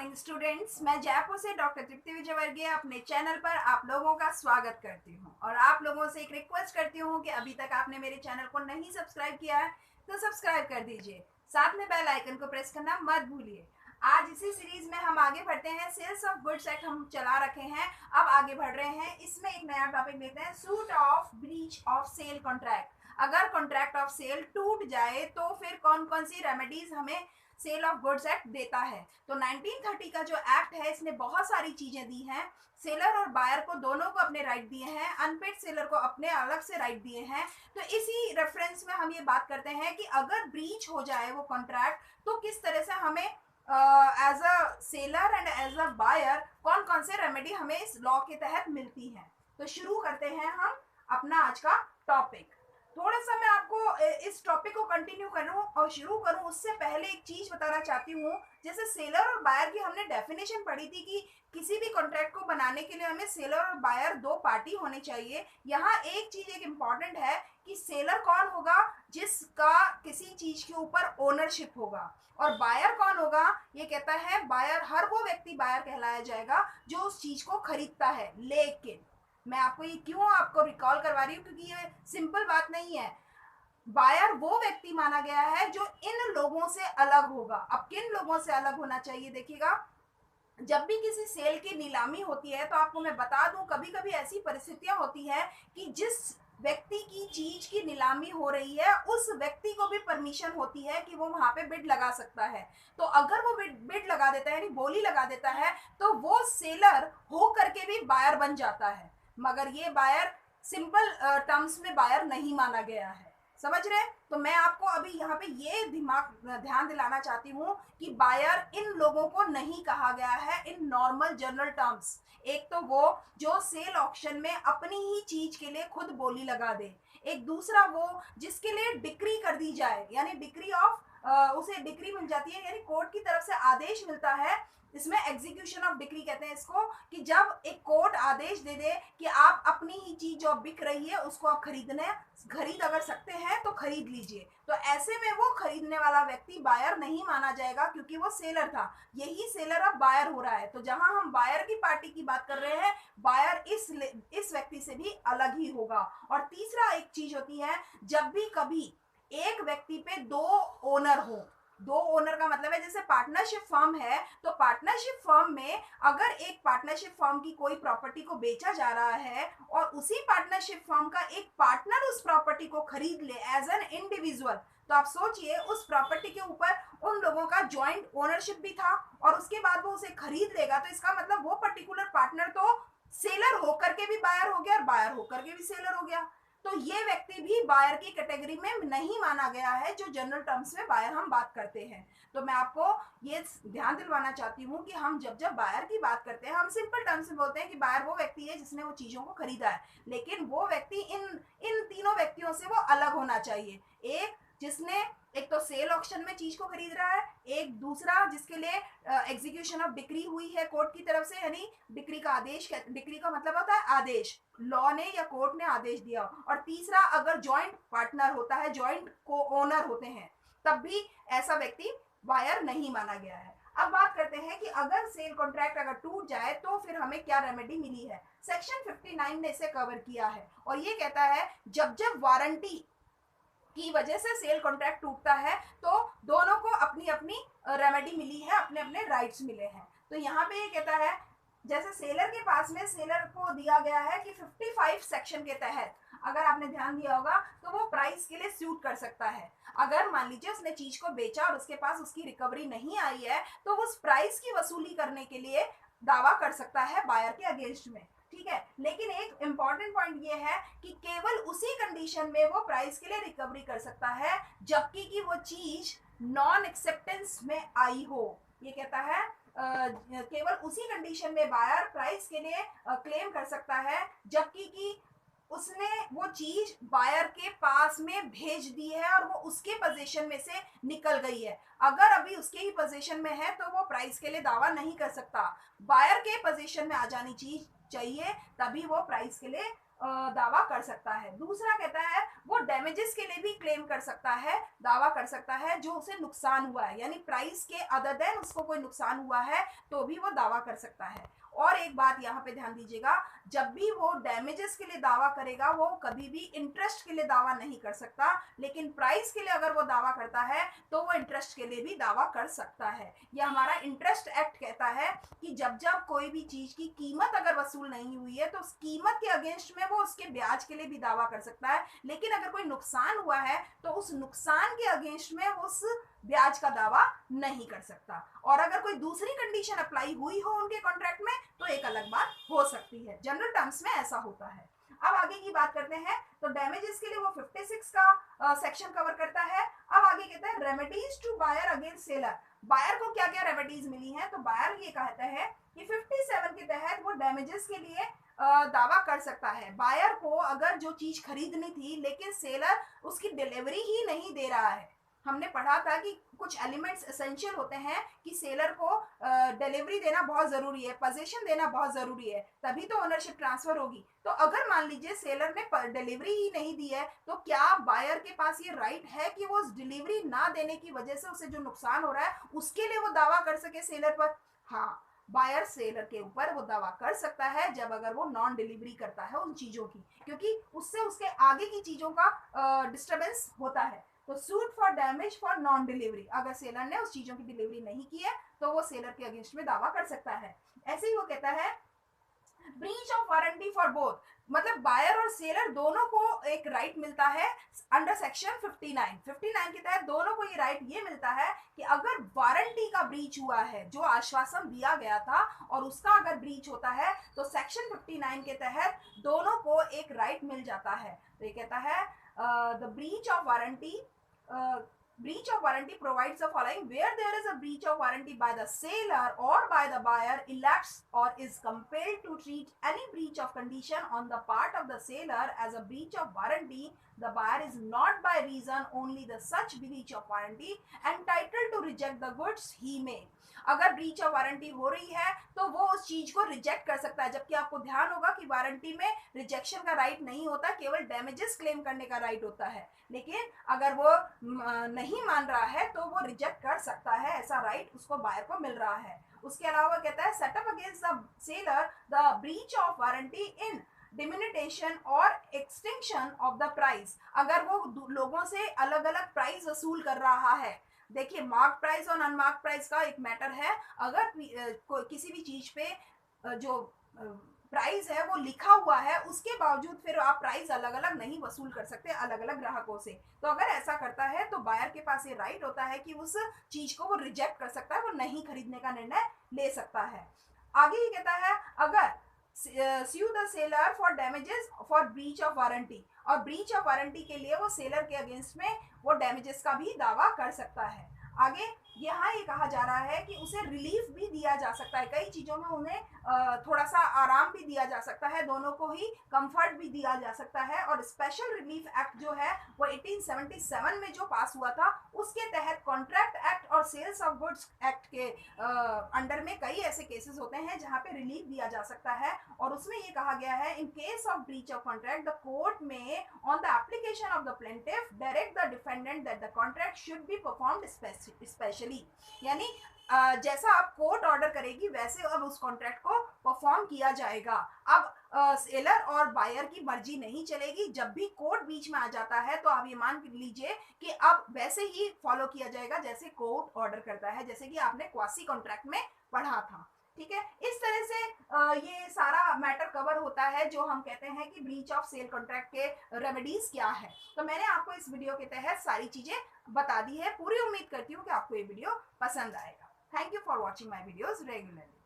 Morning students. मैं जयपुर से doctor तृप्ति विजयवर्गीय अपने चैनल पर आप लोगों का स्वागत करती हूं और आप लोगों से एक रिक्वेस्ट करती हूं कि अभी तक आपने मेरे चैनल को नहीं सब्सक्राइब किया है तो सब्सक्राइब कर दीजिए, साथ में बेल आइकन को प्रेस करना मत भूलिए। आज इसी सीरीज में हम आगे बढ़ते हैं। सेल्स ऑफ गुड्स एक्ट हम चला रखे हैं, अब आगे बढ़ रहे हैं। इसमें एक नया टॉपिक लेते हैं, suit of breach of sale contract. अगर कॉन्ट्रैक्ट ऑफ सेल टूट जाए तो फिर कौन कौन सी रेमेडीज हमें सेल ऑफ गुड्स एक्ट देता है। तो 1930 का जो एक्ट है इसने बहुत सारी चीजें दी हैं। सेलर और बायर को दोनों को अपने राइट दिए हैं, अनपेड सेलर को अपने अलग से राइट दिए हैं। तो इसी रेफरेंस में हम ये बात करते हैं कि अगर ब्रीच हो जाए वो कॉन्ट्रैक्ट तो किस तरह से हमें as a seller and as a buyer कौन कौन से रेमेडी हमें इस लॉ के तहत मिलती हैं। तो शुरू करते हैं हम अपना आज का टॉपिक। थोड़ा सा मैं आपको इस टॉपिक को कंटिन्यू करूं और शुरू करूं उससे पहले एक चीज बताना चाहती हूँ। जैसे सेलर और बायर की हमने डेफिनेशन पढ़ी थी कि किसी भी कॉन्ट्रैक्ट को बनाने के लिए हमें सेलर और बायर दो पार्टी होने चाहिए। यहाँ एक चीज एक इम्पॉर्टेंट है कि सेलर कौन होगा, जिसका किसी चीज के ऊपर ओनरशिप होगा, और बायर कौन होगा, ये कहता है बायर हर वो व्यक्ति बायर कहलाया जाएगा जो उस चीज को खरीदता है। लेकिन मैं आपको ये क्यों आपको रिकॉल करवा रही हूँ, क्योंकि ये सिंपल बात नहीं है। बायर वो व्यक्ति माना गया है जो इन लोगों से अलग होगा। अब किन लोगों से अलग होना चाहिए, देखिएगा, जब भी किसी सेल की नीलामी होती है तो आपको मैं बता दूं कभी कभी ऐसी परिस्थितियां होती है कि जिस व्यक्ति की चीज की नीलामी हो रही है उस व्यक्ति को भी परमिशन होती है कि वो वहां पे बिड लगा सकता है। तो अगर वो बिड लगा देता है यानी बोली लगा देता है तो वो सेलर हो करके भी बायर बन जाता है, मगर ये बायर सिंपल टर्म्स में बायर नहीं माना गया है। समझ रहे? तो मैं आपको अभी यहाँ पे ये ध्यान दिलाना चाहती हूँ कि बायर इन लोगों को नहीं कहा गया है इन नॉर्मल जनरल टर्म्स। एक तो वो जो सेल ऑक्शन में अपनी ही चीज के लिए खुद बोली लगा दे, एक दूसरा वो जिसके लिए डिक्री कर दी जाए, यानी डिक्री ऑफ उसे डिक्री मिल जाती है, यानी कोर्ट की तरफ से आदेश मिलता है। इसमें एग्जीक्यूशन ऑफ डिक्री कहते हैं इसको, कि जब एक कोर्ट आदेश दे दे कि आप अपनी ही चीज जो बिक रही है उसको आप खरीद अगर सकते हैं तो खरीद लीजिए। तो ऐसे में वो खरीदने वाला व्यक्ति बायर नहीं माना जाएगा क्योंकि वो सेलर था। यही सेलर अब बायर हो रहा है। तो जहां हम बायर की पार्टी की बात कर रहे हैं, बायर इस व्यक्ति से भी अलग ही होगा। और तीसरा एक चीज होती है, जब भी कभी एक व्यक्ति पे दो ओनर हो, दो ओनर का मतलब है जैसे पार्टनरशिप फर्म है, तो पार्टनरशिप फर्म में अगर एक पार्टनरशिप फर्म की कोई प्रॉपर्टी को बेचा जा रहा है और उसी पार्टनरशिप फर्म का एक पार्टनर उस प्रॉपर्टी को खरीद ले एज एन इंडिविजुअल, तो आप सोचिए उस प्रॉपर्टी के ऊपर उन लोगों का जॉइंट ओनरशिप भी था और उसके बाद वो उसे खरीद लेगा, तो इसका मतलब वो पर्टिकुलर पार्टनर तो सेलर होकर के भी बायर हो गया और बायर होकर के भी सेलर हो गया। तो ये व्यक्ति भी बायर की कैटेगरी में नहीं माना गया है जो जनरल टर्म्स में बायर हम बात करते हैं। तो मैं आपको ये ध्यान दिलवाना चाहती हूँ कि हम जब बायर की बात करते हैं हम सिंपल टर्म्स में बोलते हैं कि बायर वो व्यक्ति है जिसने वो चीजों को खरीदा है, लेकिन वो व्यक्ति इन तीनों व्यक्तियों से वो अलग होना चाहिए। एक जिसने एक तो सेल ऑक्शन में चीज को खरीद रहा है, एक दूसरा जिसके लिए एग्जीक्यूशन ऑफ डिक्री हुई है कोर्ट की तरफ से, यानी डिक्री का आदेश, डिक्री का मतलब होता है आदेश, लॉ ने या कोर्ट ने आदेश दिया, और तीसरा अगर जॉइंट पार्टनर होता है, जॉइंट को ओनर होते हैं, तब भी ऐसा व्यक्ति बायर नहीं माना गया है। अब बात करते हैं कि अगर सेल कॉन्ट्रैक्ट अगर टूट जाए तो फिर हमें क्या रेमेडी मिली है। सेक्शन 59 ने इसे कवर किया है और ये कहता है जब वारंटी की वजह से सेल कॉन्ट्रैक्ट टूटता है तो दोनों को अपनी अपनी रेमेडी मिली है, अपने अपने राइट्स मिले हैं। तो यहाँ पे ये कहता है जैसे सेलर के पास में सेलर को दिया गया है कि 55 सेक्शन के तहत अगर आपने ध्यान दिया होगा तो वो प्राइस के लिए सूट कर सकता है। अगर मान लीजिए उसने चीज को बेचा और उसके पास उसकी रिकवरी नहीं आई है तो उस प्राइस की वसूली करने के लिए दावा कर सकता है बायर के अगेंस्ट में, ठीक है। लेकिन एक इंपॉर्टेंट पॉइंट ये है कि केवल उसी कंडीशन में वो प्राइस के लिए रिकवरी कर सकता है जबकि कि वो चीज नॉन एक्सेप्टेंस में आई हो। ये कहता है केवल उसी कंडीशन में बायर प्राइस के लिए क्लेम कर सकता है जबकि कि उसने वो चीज बायर के पास में भेज दी है और वो उसके पोजीशन में से निकल गई है। अगर अभी उसके ही पोजीशन में है तो वो प्राइस के लिए दावा नहीं कर सकता, बायर के पोजीशन में आ जानी चीज चाहिए तभी वो प्राइस के लिए दावा कर सकता है। दूसरा कहता है वो डैमेजेस के लिए भी क्लेम कर सकता है, दावा कर सकता है जो उसे नुकसान हुआ है, यानी प्राइस के अदर देन उसको कोई नुकसान हुआ है तो भी वो दावा कर सकता है। और एक बात यहाँ पे ध्यान दीजिएगा, जब भी वो डैमेजेस के लिए दावा करेगा वो कभी भी इंटरेस्ट के लिए दावा नहीं कर सकता, लेकिन प्राइस के लिए अगर वो दावा करता है तो वो इंटरेस्ट के लिए भी दावा कर सकता है। यह हमारा इंटरेस्ट एक्ट कहता है कि जब जब कोई भी चीज की कीमत अगर वसूल नहीं हुई है तो उस कीमत के अगेंस्ट में वो उसके ब्याज के लिए भी दावा कर सकता है, लेकिन अगर कोई नुकसान हुआ है तो उस नुकसान के अगेंस्ट में उस ब्याज का दावा नहीं कर सकता। और अगर कोई दूसरी कंडीशन अप्लाई हुई हो उनके कॉन्ट्रैक्ट में तो एक अलग बात हो सकती है। जनरल टर्म्स में ऐसा होता है। अब आगे की बात करते हैं, तो डैमेजेस के लिए वो 56 का सेक्शन कवर करता है। अब आगे कहता है remedies to buyer against seller. Buyer को क्या क्या रेमेडीज मिली हैं, तो बायर ये कहता है कि 57 के तहत वो डैमेजेस के लिए दावा कर सकता है। बायर को अगर जो चीज खरीदनी थी लेकिन सेलर उसकी डिलीवरी ही नहीं दे रहा है, हमने पढ़ा था कि कुछ एलिमेंट्स एसेंशियल होते हैं कि सेलर को डिलीवरी देना बहुत जरूरी है, पोजीशन देना बहुत जरूरी है, तभी तो ओनरशिप ट्रांसफर होगी। तो अगर मान लीजिए सेलर ने डिलीवरी ही नहीं दी है तो क्या बायर के पास ये राइट है कि वो उस डिलीवरी ना देने की वजह से उसे जो नुकसान हो रहा है उसके लिए वो दावा कर सके सेलर पर? हाँ, बायर सेलर के ऊपर वो दावा कर सकता है जब अगर वो नॉन डिलीवरी करता है उन चीजों की, क्योंकि उससे उसके आगे की चीजों का डिस्टर्बेंस होता है। तो suit for damage for non delivery, अगर सेलर ने उस चीजों की डिलीवरी नहीं की है तो वो सेलर के अगेंस्ट में दावा कर सकता है। ऐसे ही वो कहता है breach of warranty for both, मतलब बायर और सेलर दोनों को एक राइट मिलता है अंडर सेक्शन 59 के तहत दोनों को ये राइट ये मिलता है कि अगर वारंटी का ब्रीच हुआ है, जो आश्वासन दिया गया था और उसका अगर ब्रीच होता है तो सेक्शन 59 के तहत दोनों को एक राइट मिल जाता है। तो ये कहता है the breach of warranty breach of warranty provides the following: where there is a breach of warranty by the seller or by the buyer elects or is compelled to treat any breach of condition on the part of the seller as a breach of warranty, the buyer is not by reason only the such breach of warranty entitled to reject the goods he may। अगर breach of warranty हो रही है तो वो उस चीज को reject कर सकता है, जबकि आपको ध्यान होगा कि वारंटी में रिजेक्शन का राइट नहीं होता, केवल डैमेजेस क्लेम करने का राइट होता है। लेकिन अगर वो नहीं मान रहा है तो वो रिजेक्ट कर सकता है, ऐसा राइट उसको बायर को मिल रहा है। उसके अलावा कहता है set up against the seller the breach of warranty in diminution और एक्सटिंक्शन ऑफ द प्राइस। अगर वो लोगों से अलग अलग प्राइस वसूल कर रहा है, देखिए मार्क प्राइस और अनमार्क प्राइस का एक मैटर है। अगर किसी भी चीज पे जो प्राइस है वो लिखा हुआ है उसके बावजूद फिर आप प्राइस अलग अलग नहीं वसूल कर सकते अलग अलग ग्राहकों से, तो अगर ऐसा करता है तो बायर के पास ये राइट होता है कि उस चीज को वो रिजेक्ट कर सकता है, वो नहीं खरीदने का निर्णय ले सकता है। आगे ही कहता है अगर sue the seller for damages for breach of warranty, और ब्रीच ऑफ वारंटी के लिए वो सेलर के अगेंस्ट में वो डैमेजेस का भी दावा कर सकता है। आगे यहाँ ये कहा जा रहा है कि उसे रिलीफ भी दिया जा सकता है, कई चीजों में उन्हें थोड़ा सा आराम भी दिया जा सकता है, दोनों को ही कंफर्ट भी दिया जा सकता है। और स्पेशल रिलीफ एक्ट जो है वो 1877 में जो पास हुआ था उसके तहत कॉन्ट्रैक्ट एक्ट और सेल्स ऑफ गुड्स एक्ट के अंडर में कई ऐसे केसेस होते हैं जहाँ पे रिलीफ दिया जा सकता है। और उसमें ये कहा गया है in case of breach of contract the court में on the application of the plaintiff direct the defendant that the contract should be performed specially, यानी जैसा आप कोर्ट ऑर्डर करेगी वैसे अब उस कॉन्ट्रैक्ट को परफॉर्म किया जाएगा। अब सेलर और बायर की मर्जी नहीं चलेगी, जब भी कोर्ट बीच में आ जाता है तो आप ये मान लीजिए कि अब वैसे ही फॉलो किया जाएगा जैसे कोर्ट ऑर्डर करता है, जैसे कि आपने क्वासी कॉन्ट्रैक्ट में पढ़ा था। ठीक है, इस तरह से ये सारा मैटर कवर होता है जो हम कहते हैं कि ब्रीच ऑफ सेल कॉन्ट्रैक्ट के रेमेडीज क्या है। तो मैंने आपको इस वीडियो के तहत सारी चीजें बता दी है। पूरी उम्मीद करती हूँ कि आपको ये वीडियो पसंद आएगा। Thank you for watching my videos regularly.